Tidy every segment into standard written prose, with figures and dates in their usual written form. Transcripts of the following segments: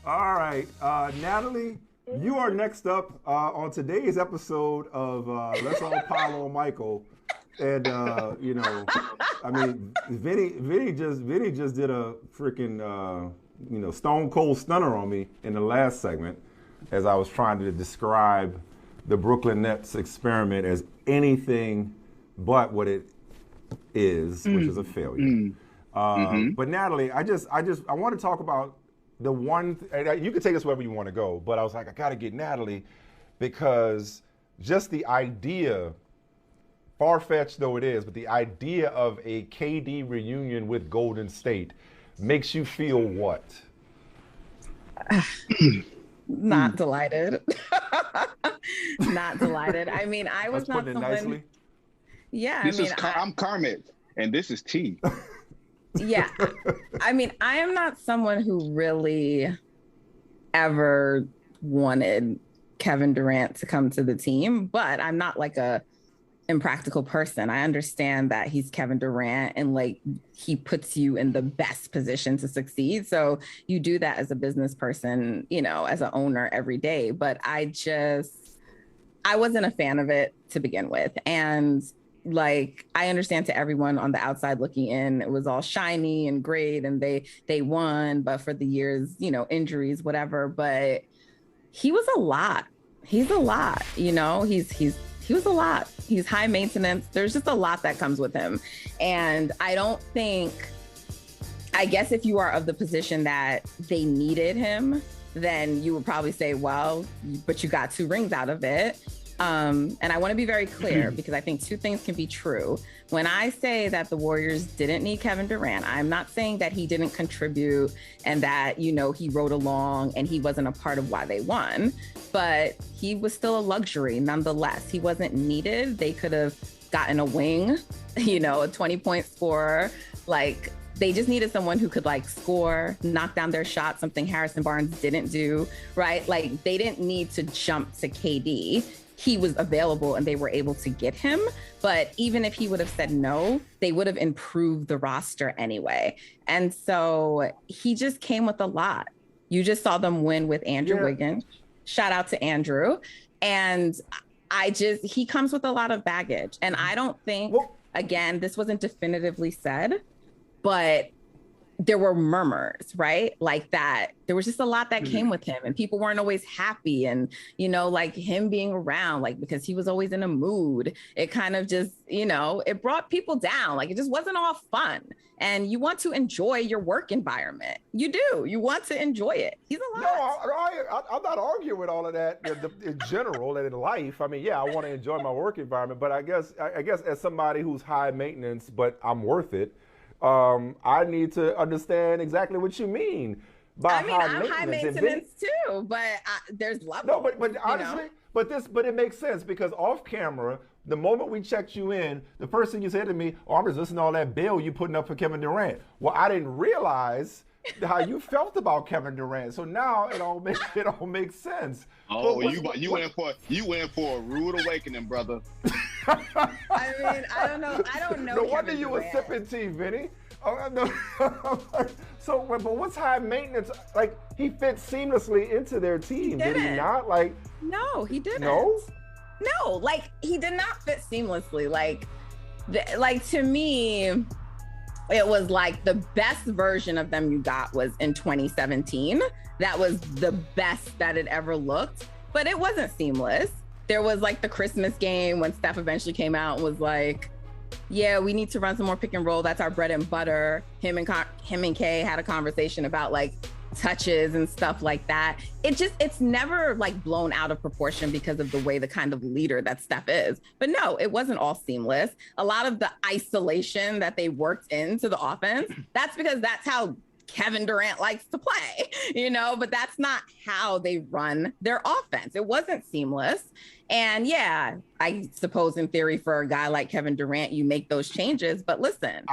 All right, Natalie, you are next up on today's episode of Let's All Pile on Michael. And I mean, Vinny just did a freaking stone cold stunner on me in the last segment, as I was trying to describe the Brooklyn Nets experiment as anything but what it is, which is a failure. But Natalie, I want to talk about the one. You can take us wherever you want to go, but I was like, I got to get Natalie because just the idea, far-fetched though it is, but the idea of a KD reunion with Golden State makes you feel what? Not delighted. Not delighted. I mean, I was Let's not put it someone. nicely. Yeah, I'm Kermit, and this is T. yeah. I mean, I am not someone who really ever wanted Kevin Durant to come to the team, but I'm not like a impractical person. I understand that he's Kevin Durant and like he puts you in the best position to succeed. So you do that as a business person, as an owner every day. But I wasn't a fan of it to begin with. And like, I understand to everyone on the outside looking in, it was all shiny and great and they won, but for the years, injuries, whatever. But he was a lot. He's a lot, he was a lot. He's high maintenance. There's just a lot that comes with him. And I guess if you are of the position that they needed him, then you would probably say, well, but you got 2 rings out of it. And I want to be very clear because I think 2 things can be true. When I say that the Warriors didn't need Kevin Durant, I'm not saying that he didn't contribute and that, he rode along and he wasn't a part of why they won, but he was still a luxury nonetheless. He wasn't needed. They could have gotten a wing, a 20-point scorer. Like, they just needed someone who could like score, knock down their shot, something Harrison Barnes didn't do, right? Like, they didn't need to jump to KD. He was available and they were able to get him. But even if he would have said no, they would have improved the roster anyway. And so he just came with a lot. You just saw them win with Andrew Wiggins. Shout out to Andrew. And he comes with a lot of baggage. And I don't think, again, this wasn't definitively said, but there were murmurs, right? Like that. There was just a lot that came with him and people weren't always happy. And, like him being around, like, because he was always in a mood, it kind of just, it brought people down. Like, it just wasn't all fun. And you want to enjoy your work environment. You do. You want to enjoy it. He's a lot. No, I'm not arguing with all of that in general and in life. I mean, yeah, I want to enjoy my work environment, but I guess as somebody who's high maintenance, but I'm worth it, I need to understand exactly what you mean by I'm high maintenance too, but there's levels. No, but honestly, but it makes sense because off camera, the moment we checked you in, the first thing you said to me, "Oh, I'm just listening to all that bill you putting up for Kevin Durant." Well, I didn't realize how you felt about Kevin Durant, so now it all makes sense. Oh, you went for a rude awakening, brother. I mean, I don't know. No wonder you were sipping tea, Vinny. Oh, no. But what's high maintenance? Like, he fits seamlessly into their team, did he not? Like, no, he didn't. No, like he did not fit seamlessly. Like to me, it was like the best version of them you got was in 2017. That was the best that it ever looked, but it wasn't seamless. There was like the Christmas game when Steph eventually came out and was like, yeah, we need to run some more pick and roll. That's our bread and butter. Him and Kay had a conversation about like touches and stuff like that. It's never like blown out of proportion because of the way the kind of leader that Steph is. But no, it wasn't all seamless. A lot of the isolation that they worked into the offense, that's because that's how Kevin Durant likes to play, but that's not how they run their offense. It wasn't seamless. And yeah, I suppose in theory for a guy like Kevin Durant, you make those changes. But listen,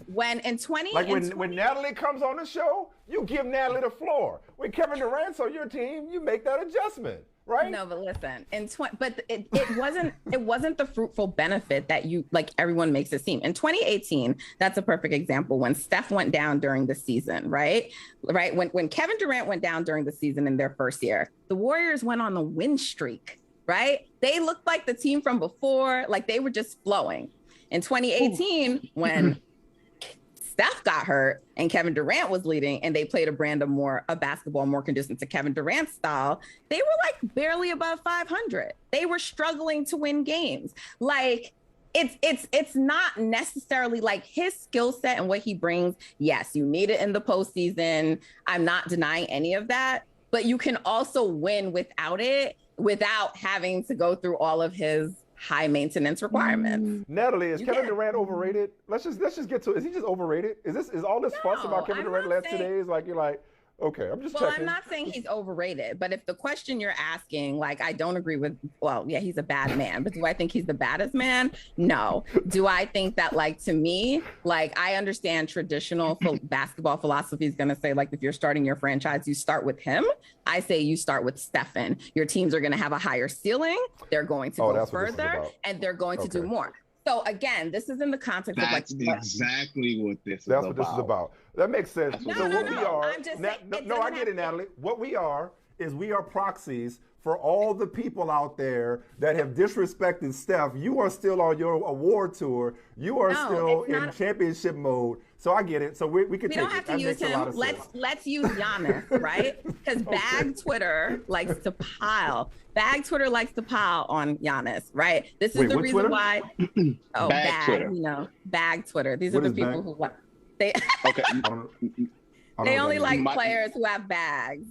when in 20 Like and when 20 Natalie comes on the show, you give Natalie the floor. When Kevin Durant's on your team, you make that adjustment, right? No, but listen, it wasn't the fruitful benefit that you like everyone makes it seem. In 2018, that's a perfect example when Steph went down during the season, right? Right. When Kevin Durant went down during the season in their first year, the Warriors went on the win streak, right? They looked like the team from before, like they were just flowing. In 2018, when Steph got hurt and Kevin Durant was leading and they played a brand of basketball more conducive to Kevin Durant's style, they were like barely above 500. They were struggling to win games. Like it's not necessarily like his skill set and what he brings. Yes, you need it in the postseason. I'm not denying any of that, but you can also win without it, without having to go through all of his high maintenance requirements. Natalie, is Kevin Durant overrated? Let's just get to it. Is he just overrated? Is all this fuss about Kevin Durant last 2 days? Like you're like, okay, I'm just checking. Well, I'm not saying he's overrated, but if the question you're asking, like, I don't agree with, well, yeah, he's a bad man, but do I think he's the baddest man? No. Do I think that, like, to me, like, I understand traditional basketball philosophy is going to say, like, if you're starting your franchise, you start with him. I say you start with Stephen. Your teams are going to have a higher ceiling. They're going to go further, and they're going to do more. So again, this is in the context of like exactly what this is That's about. what this is about. That makes sense. No, so what we are, I'm just saying, I get it, Natalie. What we are is we are proxies for all the people out there that have disrespected Steph. You are still on your award tour. You are still in championship mode. So I get it. So we can take it. We don't have to use him. Let's use Giannis, right? Because Bag Twitter likes to pile. Bag Twitter likes to pile on Giannis, right? This is the reason Twitter? Why. Oh, Bag Twitter. You know, Bag Twitter. These are the people who they. Okay. They only like players who have bags.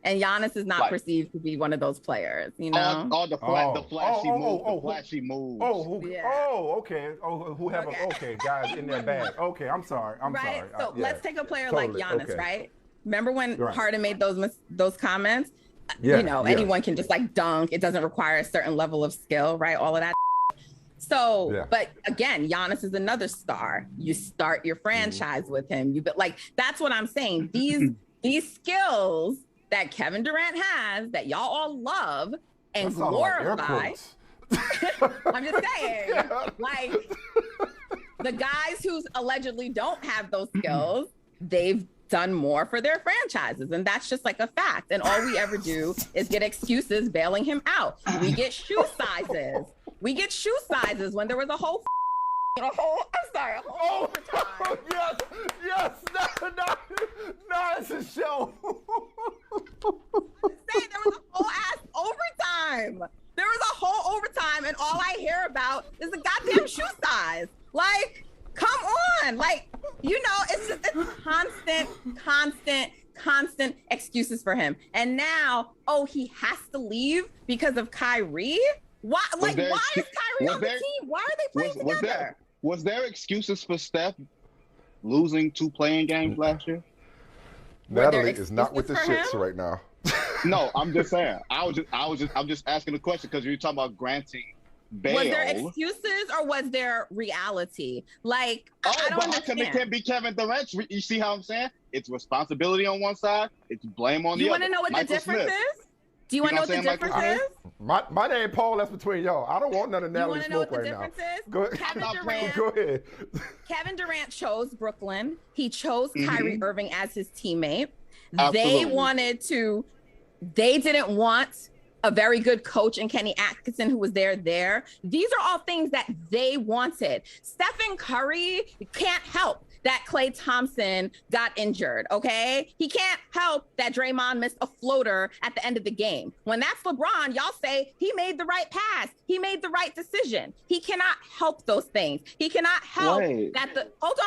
And Giannis is not perceived to be one of those players, you know? The flashy moves. Okay. Who have guys in their bag. Okay, I'm sorry. I'm sorry. So let's take a player like Giannis, right? Remember when Harden made those comments? Yeah, anyone can just like dunk. It doesn't require a certain level of skill, right? All of that. So, but again, Giannis is another star. You start your franchise with him. That's what I'm saying. These skills that Kevin Durant has that y'all all love and glorify. I'm just saying, like the guys who allegedly don't have those skills, they've done more for their franchises. And that's just like a fact. And all we ever do is get excuses bailing him out. We get shoe sizes. When there was a whole overtime. Yes, no, it's a show. There was a whole ass overtime. There was a whole overtime, and all I hear about is the goddamn shoe size. Like, come on. Like, it's constant excuses for him. And now, he has to leave because of Kyrie? Why? Why is Kyrie on the team? Why are they playing together? Was there excuses for Steph losing 2 playing games last year? Natalie is not with the shits right now. No, I'm just saying. I'm just asking the question because you're talking about granting bail. Was there excuses or was there reality? Like, I don't understand. It can't be Kevin Durant. You see how I'm saying? It's responsibility on one side. It's blame on the other. You want to know what the difference is? Do you want to know what the difference is? My name Paul. That's between y'all. I don't want none of Natalie smoke right now. You want to know what the difference is? Go ahead. Kevin Durant chose Brooklyn. He chose Kyrie Irving as his teammate. Absolutely. They didn't want a very good coach in Kenny Atkinson who was there. These are all things that they wanted. Stephen Curry can't help that Klay Thompson got injured, okay? He can't help that Draymond missed a floater at the end of the game. When that's LeBron, y'all say he made the right pass. He made the right decision. He cannot help those things. He cannot help that hold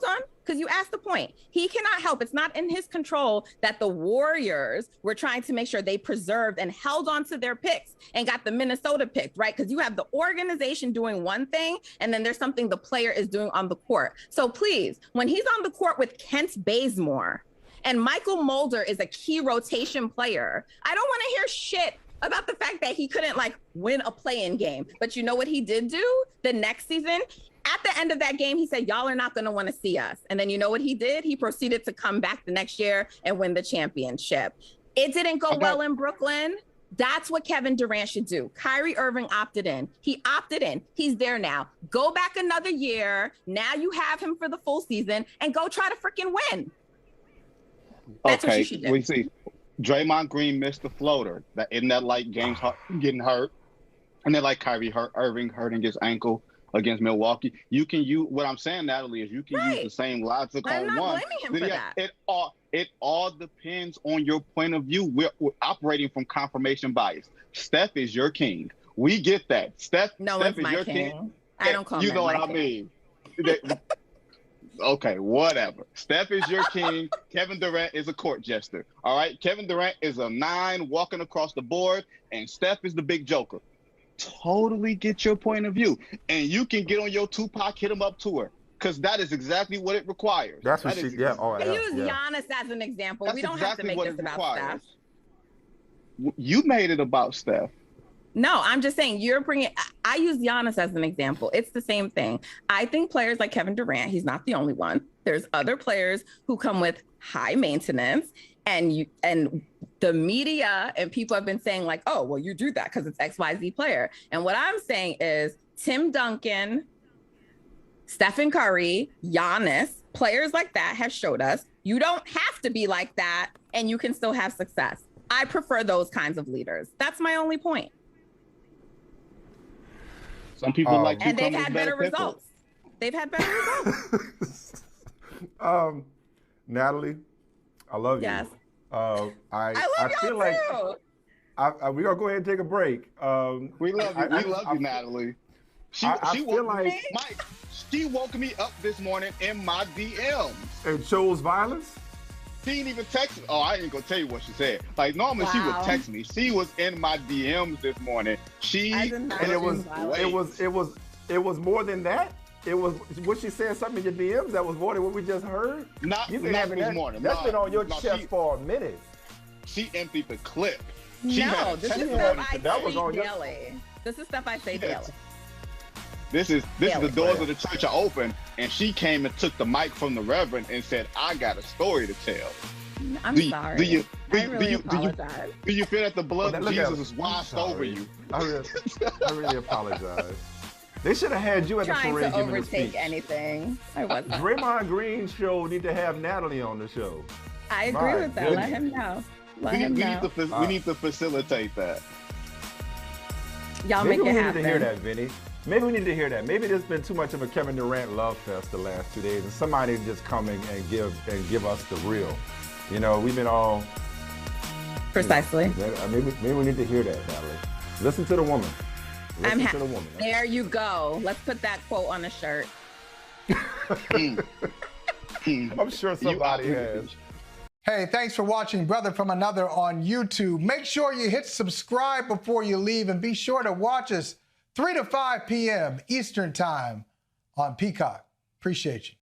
on, because you asked the point. He cannot help. It's not in his control that the Warriors were trying to make sure they preserved and held on to their picks and got the Minnesota pick, right? Because you have the organization doing one thing, and then there's something the player is doing on the court. So please, when he's on the court with Kent Bazemore and Michael Mulder is a key rotation player, I don't want to hear shit about the fact that he couldn't win a play-in game. But you know what he did do the next season? At the end of that game, he said, y'all are not going to want to see us. And then you know what he did? He proceeded to come back the next year and win the championship. It didn't go well in Brooklyn. That's what Kevin Durant should do. Kyrie Irving opted in. He opted in. He's there now. Go back another year. Now you have him for the full season and go try to freaking win. That's what you should do. We see Draymond Green missed the floater. Isn't that like James getting hurt? And then like Kyrie Irving hurting his ankle against Milwaukee. What I'm saying, Natalie, is you can use the same logic on one. I'm not blaming him for that. It all depends on your point of view. We're operating from confirmation bias. Steph is your king. We get that. Steph is your king. I don't call him. You know what I mean? Okay, whatever. Steph is your king. Kevin Durant is a court jester. All right? Kevin Durant is a 9 walking across the board, and Steph is the big joker. Totally get your point of view. And you can get on your Tupac hit 'em up tour, because that is exactly what it requires. That's what use Giannis as an example. That's we don't exactly have to make this about Steph. You made it about Steph. No, I'm just saying I use Giannis as an example. It's the same thing. I think players like Kevin Durant, he's not the only one. There's other players who come with high maintenance, and the media and people have been saying like, oh, well, you do that because it's XYZ player. And what I'm saying is Tim Duncan, Stephen Curry, Giannis, players like that have showed us you don't have to be like that and you can still have success. I prefer those kinds of leaders. That's my only point. Some people like and they've had better results. They've had better results. Natalie, I love you. Yes. I feel like we're gonna go ahead and take a break. We love you. We love you, Natalie. She woke me up this morning in my DMs and chose violence. She didn't even text me. Oh, I ain't gonna tell you what she said. Like normally she would text me. She was in my DMs this morning. It was more than that. It was what she said something in your DMs that was more than what we just heard. Not this morning. That's been on your chest for a minute. She emptied the clip. This is stuff I say daily. This is stuff I say daily. This is the doors of the church are open, and she came and took the mic from the Reverend and said, "I got a story to tell." I'm sorry. I really apologize. Do you feel that the blood of Jesus is washed over you? I really apologize. They should have had you at the parade trying to overtake anything. I wasn't. Draymond Green show need to have Natalie on the show. I agree with that. Let him know. We need to facilitate that. Y'all make it happen. Maybe we need to hear that, Vinny. Maybe we need to hear that. Maybe there's been too much of a Kevin Durant love fest the last 2 days, and somebody just coming and give us the real. You know, we've been all precisely. Maybe we need to hear that, Natalie. Listen to the woman. Listen to the woman. There you go. Let's put that quote on a shirt. I'm sure somebody has. Hey, thanks for watching Brother from Another on YouTube. Make sure you hit subscribe before you leave, and be sure to watch us 3 to 5 p.m. Eastern Time on Peacock. Appreciate you.